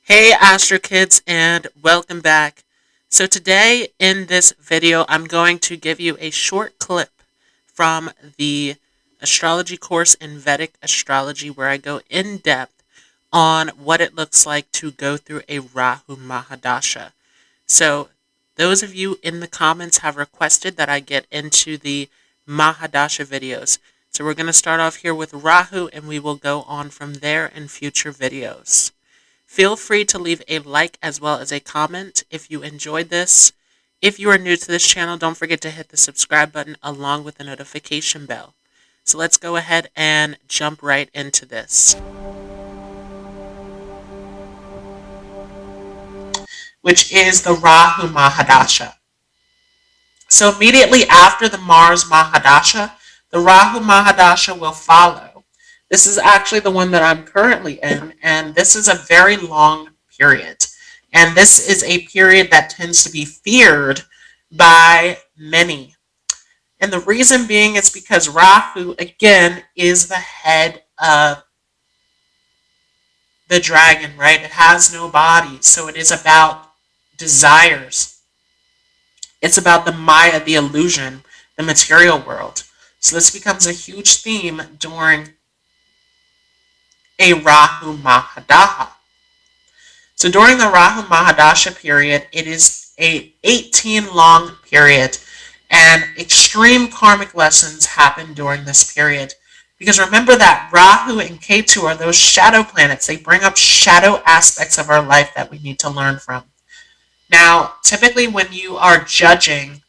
Hey Astro Kids, and welcome back. So today in this video I'm going to give you a short clip from the astrology course in Vedic Astrology where I go in depth on what it looks like to go through a Rahu Mahadasha. So those of you in the comments have requested that I get into the Mahadasha videos. So we're going to start off here with Rahu and we will go on from there in future videos. Feel free to leave a like as well as a comment if you enjoyed this. If you are new to this channel, don't forget to hit the subscribe button along with the notification bell. So let's go ahead and jump right into this, which is the Rahu Mahadasha. So immediately after the Mars Mahadasha, the Rahu Mahadasha will follow. This is actually the one that I'm currently in, and this is a very long period. And this is a period that tends to be feared by many. And the reason being is because Rahu, again, is the head of the dragon, right? It has no body, so it is about desires. It's about the Maya, the illusion, the material world. So this becomes a huge theme during a Rahu Mahadasha. So during the Rahu Mahadasha period, it is a 18 long period, and extreme karmic lessons happen during this period. Because remember that Rahu and Ketu are those shadow planets. They bring up shadow aspects of our life that we need to learn from. Now, typically when you are judging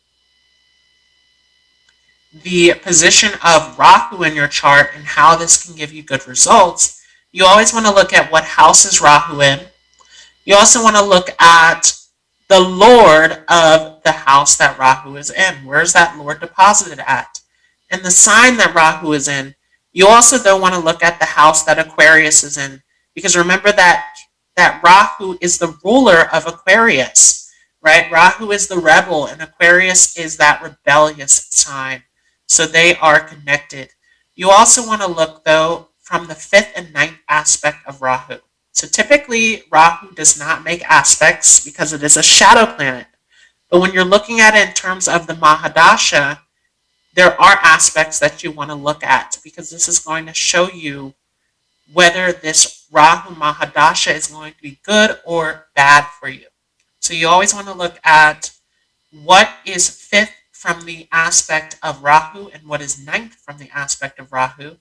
the position of Rahu in your chart and how this can give you good results, you always want to look at what house is Rahu in. You also want to look at the Lord of the house that Rahu is in. Where's that Lord deposited at? And the sign that Rahu is in. You also, though, want to look at the house that Aquarius is in. Because remember that Rahu is the ruler of Aquarius, right? Rahu is the rebel, and Aquarius is that rebellious sign. So they are connected. You also want to look, though, from the 5th and 9th aspect of Rahu. So typically, Rahu does not make aspects because it is a shadow planet. But when you're looking at it in terms of the Mahadasha, there are aspects that you want to look at because this is going to show you whether this Rahu Mahadasha is going to be good or bad for you. So you always want to look at what is 5th from the aspect of Rahu and what is 9th from the aspect of Rahu,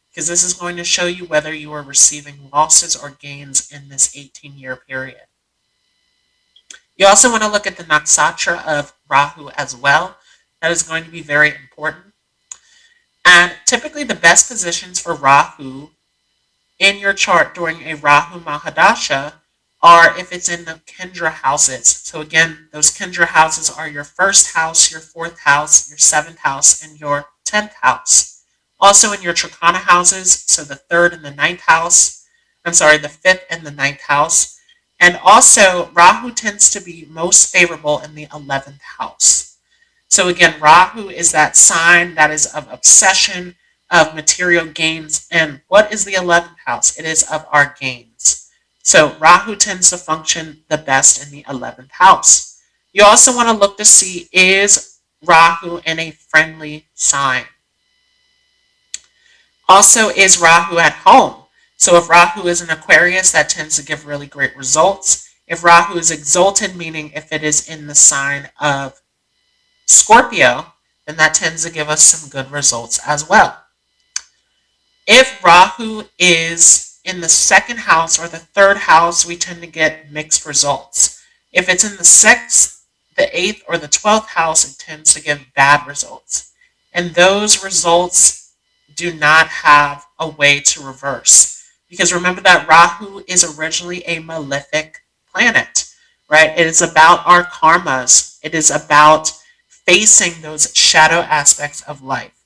because this is going to show you whether you are receiving losses or gains in this 18-year period. You also want to look at the nakshatra of Rahu as well. That is going to be very important. And typically the best positions for Rahu in your chart during a Rahu Mahadasha are if it's in the Kendra houses. So again, those Kendra houses are your 1st house, your 4th house, your 7th house, and your 10th house. Also in your Trikona houses, so the 3rd and the 9th house, the 5th and the 9th house. And also, Rahu tends to be most favorable in the 11th house. So again, Rahu is that sign that is of obsession, of material gains. And what is the 11th house? It is of our gains. So Rahu tends to function the best in the 11th house. You also want to look to see, is Rahu in a friendly sign? Also, is Rahu at home? So if Rahu is in Aquarius, that tends to give really great results. If Rahu is exalted, meaning if it is in the sign of Scorpio, then that tends to give us some good results as well. If Rahu is in the 2nd house or the 3rd house, we tend to get mixed results. If it's in the 6th, the 8th, or the 12th house, it tends to give bad results. And those results do not have a way to reverse. Because remember that Rahu is originally a malefic planet, right? It is about our karmas. It is about facing those shadow aspects of life.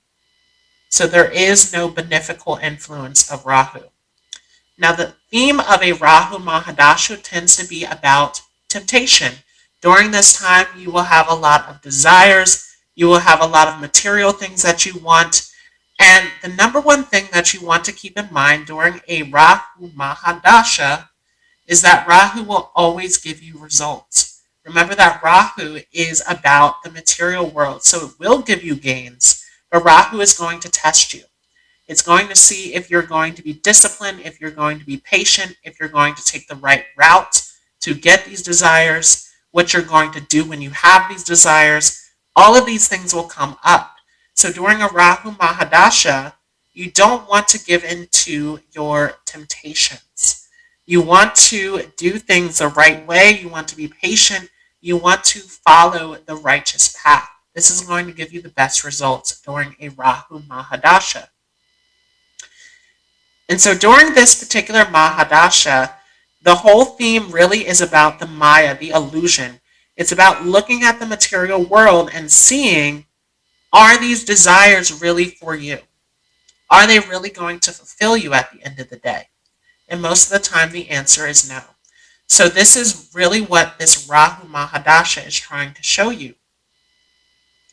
So there is no beneficial influence of Rahu. Now the theme of a Rahu Mahadasha tends to be about temptation. During this time, you will have a lot of desires. You will have a lot of material things that you want. And the number one thing that you want to keep in mind during a Rahu Mahadasha is that Rahu will always give you results. Remember that Rahu is about the material world, so it will give you gains, but Rahu is going to test you. It's going to see if you're going to be disciplined, if you're going to be patient, if you're going to take the right route to get these desires, what you're going to do when you have these desires. All of these things will come up. So during a Rahu Mahadasha, you don't want to give in to your temptations. You want to do things the right way. You want to be patient. You want to follow the righteous path. This is going to give you the best results during a Rahu Mahadasha. And so during this particular Mahadasha, the whole theme really is about the Maya, the illusion. It's about looking at the material world and seeing, are these desires really for you? Are they really going to fulfill you at the end of the day? And most of the time the answer is no. So this is really what this Rahu Mahadasha is trying to show you.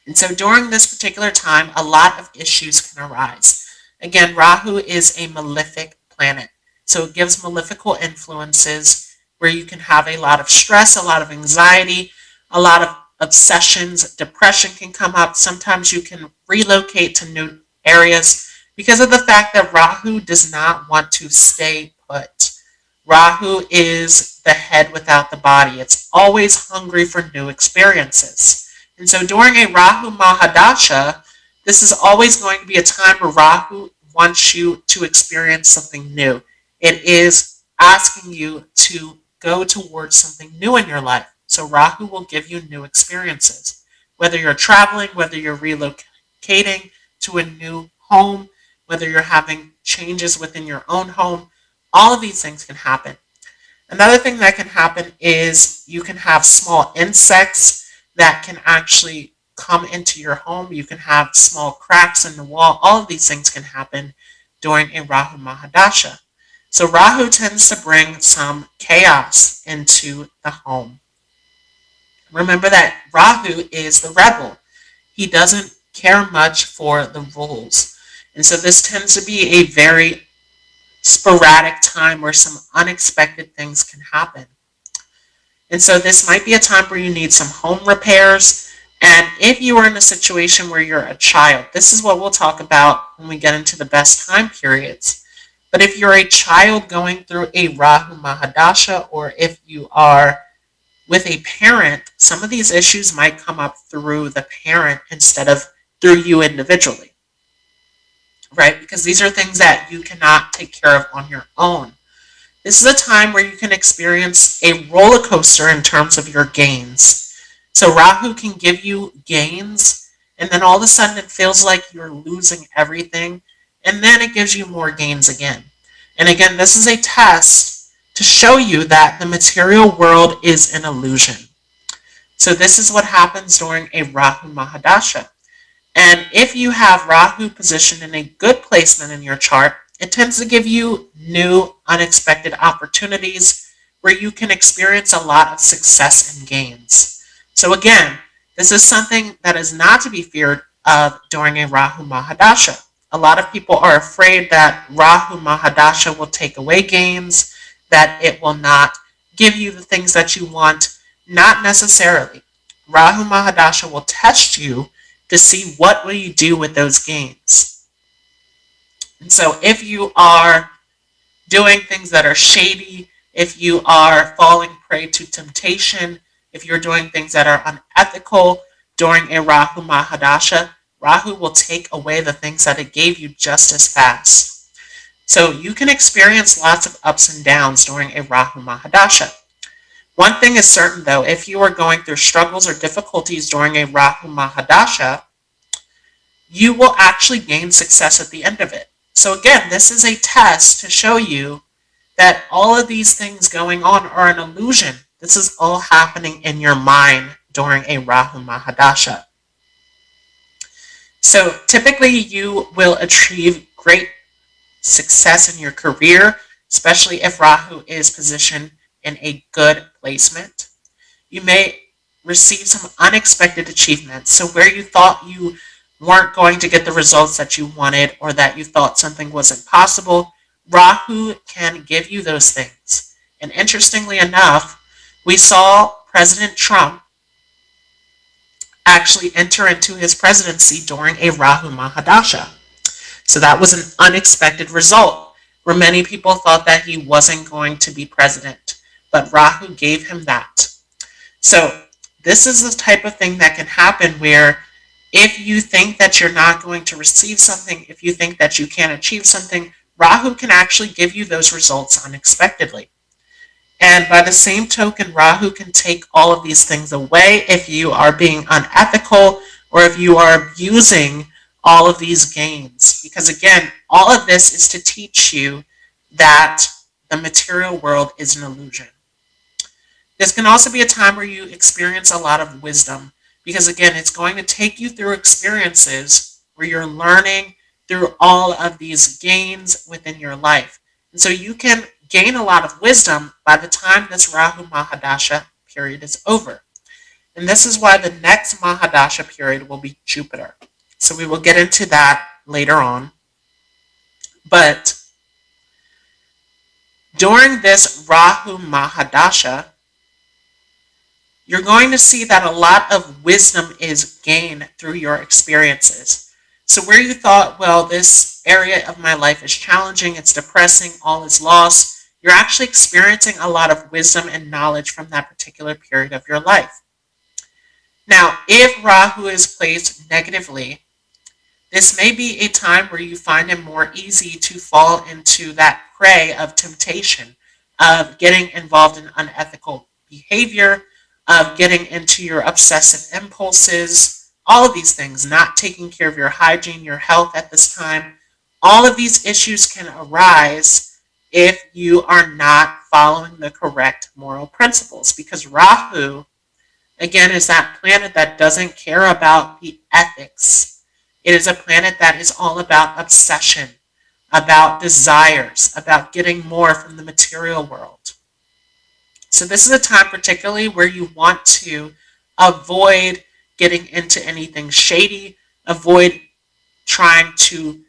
And so during this particular time, a lot of issues can arise. Again, Rahu is a malefic planet. So it gives malefical influences where you can have a lot of stress, a lot of anxiety, a lot of obsessions, depression can come up. Sometimes you can relocate to new areas because of the fact that Rahu does not want to stay put. Rahu is the head without the body. It's always hungry for new experiences. And so during a Rahu Mahadasha, this is always going to be a time where Rahu wants you to experience something new. It is asking you to go towards something new in your life. So Rahu will give you new experiences. Whether you're traveling, whether you're relocating to a new home, whether you're having changes within your own home, all of these things can happen. Another thing that can happen is you can have small insects that can actually come into your home. You can have small cracks in the wall. All of these things can happen during a Rahu Mahadasha. So Rahu tends to bring some chaos into the home. Remember that Rahu is the rebel. He doesn't care much for the rules. And so this tends to be a very sporadic time where some unexpected things can happen. And so this might be a time where you need some home repairs. And if you are in a situation where you're a child, this is what we'll talk about when we get into the best time periods. But if you're a child going through a Rahu Mahadasha, or if you are with a parent, some of these issues might come up through the parent instead of through you individually, right? Because these are things that you cannot take care of on your own. This is a time where you can experience a roller coaster in terms of your gains. So Rahu can give you gains, and then all of a sudden it feels like you're losing everything, and then it gives you more gains again. And again, this is a test to show you that the material world is an illusion. So this is what happens during a Rahu Mahadasha. And if you have Rahu positioned in a good placement in your chart, it tends to give you new, unexpected opportunities where you can experience a lot of success and gains. So again, this is something that is not to be feared of during a Rahu Mahadasha. A lot of people are afraid that Rahu Mahadasha will take away gains, that it will not give you the things that you want. Not necessarily. Rahu Mahadasha will test you to see what will you do with those gains. And so if you are doing things that are shady, if you are falling prey to temptation, if you're doing things that are unethical during a Rahu Mahadasha, Rahu will take away the things that it gave you just as fast. So you can experience lots of ups and downs during a Rahu Mahadasha. One thing is certain though, if you are going through struggles or difficulties during a Rahu Mahadasha, you will actually gain success at the end of it. So again, this is a test to show you that all of these things going on are an illusion. This is all happening in your mind during a Rahu Mahadasha. So typically you will achieve great success in your career, especially if Rahu is positioned in a good placement. You may receive some unexpected achievements. So where you thought you weren't going to get the results that you wanted, or that you thought something wasn't possible, Rahu can give you those things. And interestingly enough, we saw President Trump actually enter into his presidency during a Rahu Mahadasha. So that was an unexpected result, where many people thought that he wasn't going to be president, but Rahu gave him that. So this is the type of thing that can happen where if you think that you're not going to receive something, if you think that you can't achieve something, Rahu can actually give you those results unexpectedly. And by the same token, Rahu can take all of these things away if you are being unethical or if you are abusing all of these gains. Because again, all of this is to teach you that the material world is an illusion. This can also be a time where you experience a lot of wisdom, because again, it's going to take you through experiences where you're learning through all of these gains within your life. And so you can gain a lot of wisdom by the time this Rahu Mahadasha period is over. And this is why the next Mahadasha period will be Jupiter. So we will get into that later on. But during this Rahu Mahadasha, you're going to see that a lot of wisdom is gained through your experiences. So where you thought, well, this area of my life is challenging, it's depressing, all is lost, you're actually experiencing a lot of wisdom and knowledge from that particular period of your life. Now, if Rahu is placed negatively, this may be a time where you find it more easy to fall into that prey of temptation, of getting involved in unethical behavior, of getting into your obsessive impulses, all of these things, not taking care of your hygiene, your health at this time. All of these issues can arise if you are not following the correct moral principles, because Rahu, again, is that planet that doesn't care about the ethics. It is a planet that is all about obsession, about desires, about getting more from the material world. So this is a time particularly where you want to avoid getting into anything shady, avoid trying to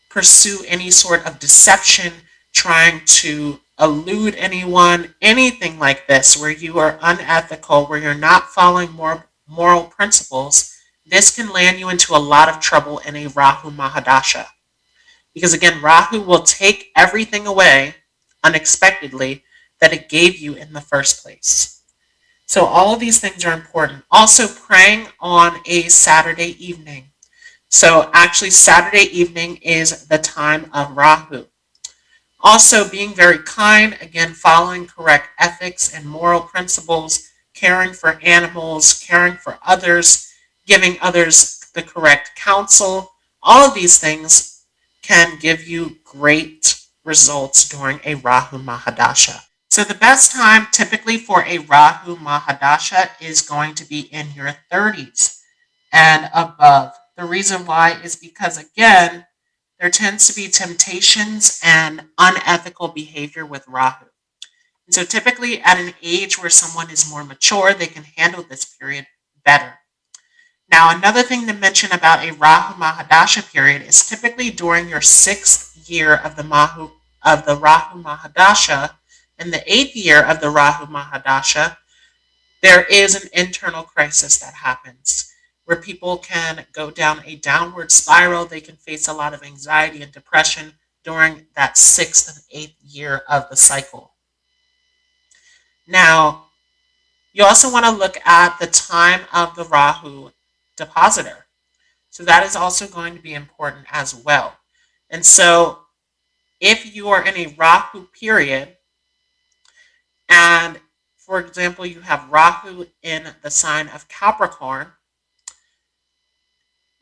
pursue any sort of deception, trying to elude anyone, anything like this, where you are unethical, where you're not following moral principles. This can land you into a lot of trouble in a Rahu Mahadasha. Because again, Rahu will take everything away unexpectedly that it gave you in the first place. So all of these things are important. Also, praying on a Saturday evening. So actually, Saturday evening is the time of Rahu. Also, being very kind, again, following correct ethics and moral principles, caring for animals, caring for others, giving others the correct counsel. All of these things can give you great results during a Rahu Mahadasha. So the best time typically for a Rahu Mahadasha is going to be in your 30s and above. The reason why is because, again, there tends to be temptations and unethical behavior with Rahu. And so typically at an age where someone is more mature, they can handle this period better. Now, another thing to mention about a Rahu Mahadasha period is typically during your 6th year of the Rahu Mahadasha and the 8th year of the Rahu Mahadasha, there is an internal crisis that happens where people can go down a downward spiral. They can face a lot of anxiety and depression during that 6th and 8th year of the cycle. Now, you also want to look at the time of the Rahu depositor. So that is also going to be important as well. And so if you are in a Rahu period, and for example, you have Rahu in the sign of Capricorn,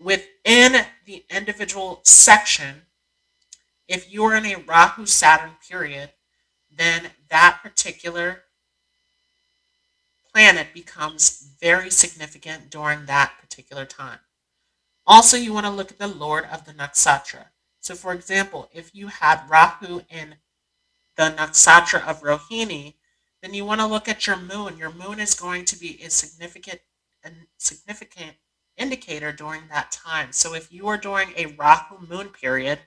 within the individual section, if you're in a Rahu Saturn period, then that particular planet becomes very significant during that particular time. Also, you want to look at the Lord of the Nakshatra. So for example, if you had Rahu in the Nakshatra of Rohini, then you want to look at your moon. Your moon is going to be a significant indicator during that time. So if you are during a Rahu moon period,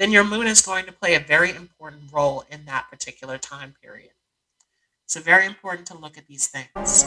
then your moon is going to play a very important role in that particular time period. So very important to look at these things.